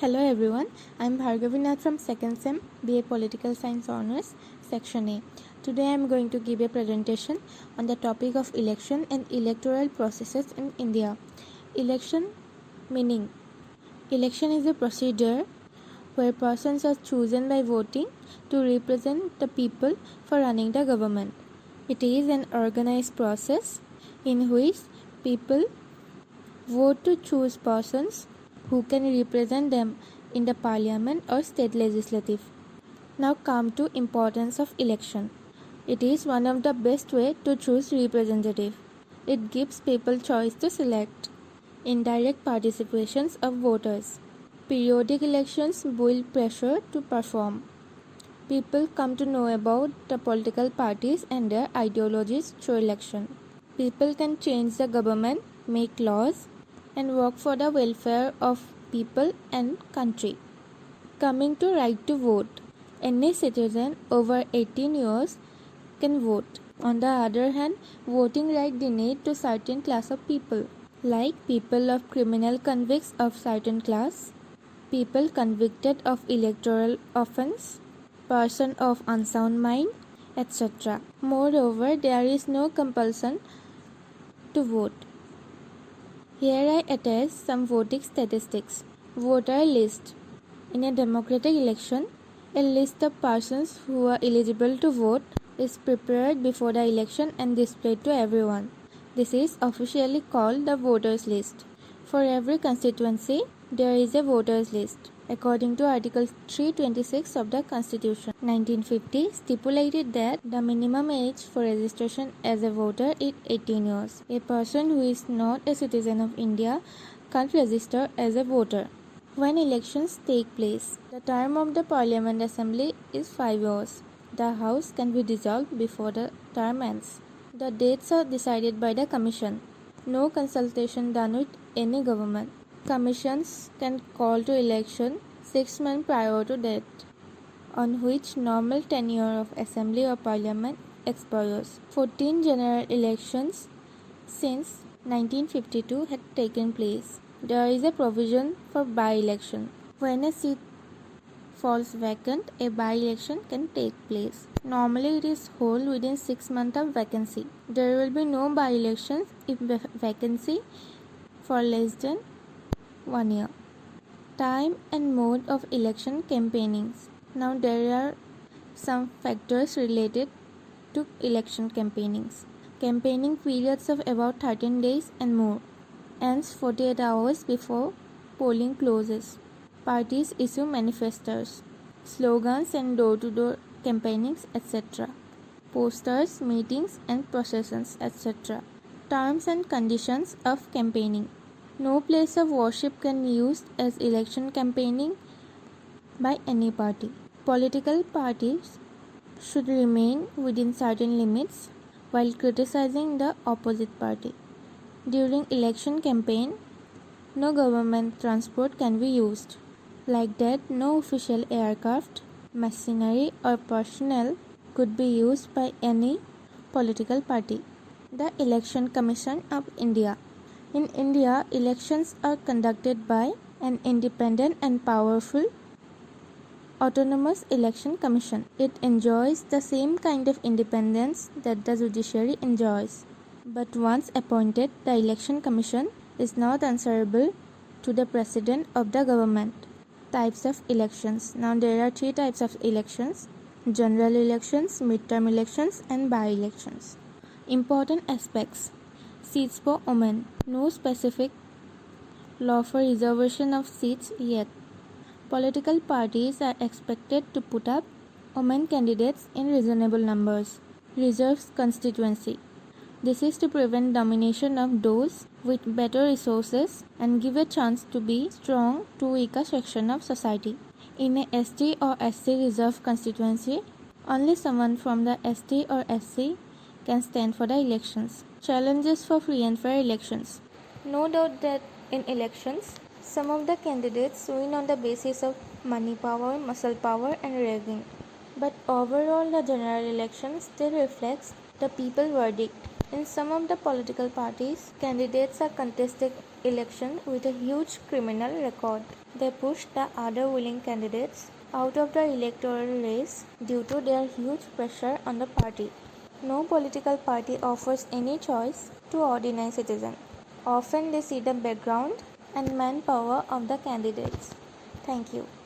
Hello everyone, I am Bhargavi Nath from 2nd SEM BA Political Science Honours, Section A. Today I am going to give a presentation on the topic of election and electoral processes in India. Election meaning. Election is a procedure where persons are chosen by voting to represent the people for running the government. It is an organized process in which people vote to choose persons who can represent them in the parliament or state legislative. Now come to importance of election. It is one of the best way to choose representative. It gives people choice to select. Indirect participations of voters. Periodic elections build pressure to perform. People come to know about the political parties and their ideologies through election. People can change the government, make laws, and work for the welfare of people and country. Coming to right to vote. Any citizen over 18 years can vote. On the other hand, voting right denied to certain class of people, like people of criminal convicts of certain class, people convicted of electoral offence, person of unsound mind, etc. Moreover, there is no compulsion to vote. Here I attach some voting statistics. Voter list. In a democratic election, a list of persons who are eligible to vote is prepared before the election and displayed to everyone. This is officially called the voters list. For every constituency, there is a voters list. According to Article 326 of the Constitution, 1950 stipulated that the minimum age for registration as a voter is 18 years. A person who is not a citizen of India can't register as a voter. When elections take place, the term of the Parliament Assembly is 5 years. The House can be dissolved before the term ends. The dates are decided by the Commission. No consultation done with any government. Commissions can call to election 6 months prior to that, on which normal tenure of Assembly or Parliament expires. 14 general elections since 1952 had taken place. There is a provision for by-election. When a seat falls vacant, a by-election can take place. Normally it is held within 6 months of vacancy. There will be no by-elections if vacancy for less than 1 year. Time and mode of election campaignings. Now there are some factors related to election campaignings. Campaigning periods of about 13 days and more. Ends 48 hours before polling closes. Parties issue manifestos, slogans and door-to-door campaignings, etc. Posters, meetings and processions, etc. Terms and conditions of campaigning. No place of worship can be used as election campaigning by any party. Political parties should remain within certain limits while criticizing the opposite party. During election campaign, no government transport can be used. Like that, no official aircraft, machinery or personnel could be used by any political party. The Election Commission of India. In India, elections are conducted by an independent and powerful autonomous election commission. It enjoys the same kind of independence that the judiciary enjoys. But once appointed, the election commission is not answerable to the president of the government. Types of elections. Now there are 3 types of elections: general elections, midterm elections and by-elections. Important aspects. Seats for women. No specific law for reservation of seats yet. Political parties are expected to put up women candidates in reasonable numbers. Reserves constituency. This is to prevent domination of those with better resources and give a chance to be strong to weaker section of society. In a ST or SC reserve constituency, only someone from the ST or SC can stand for the elections. Challenges for free and fair elections. No doubt that in elections, some of the candidates win on the basis of money power, muscle power and ragging. But overall, the general election still reflects the people verdict. In some of the political parties, candidates are contested election with a huge criminal record. They pushed the other willing candidates out of the electoral race due to their huge pressure on the party. No political party offers any choice to ordinary citizens. Often they see the background and manpower of the candidates. Thank you.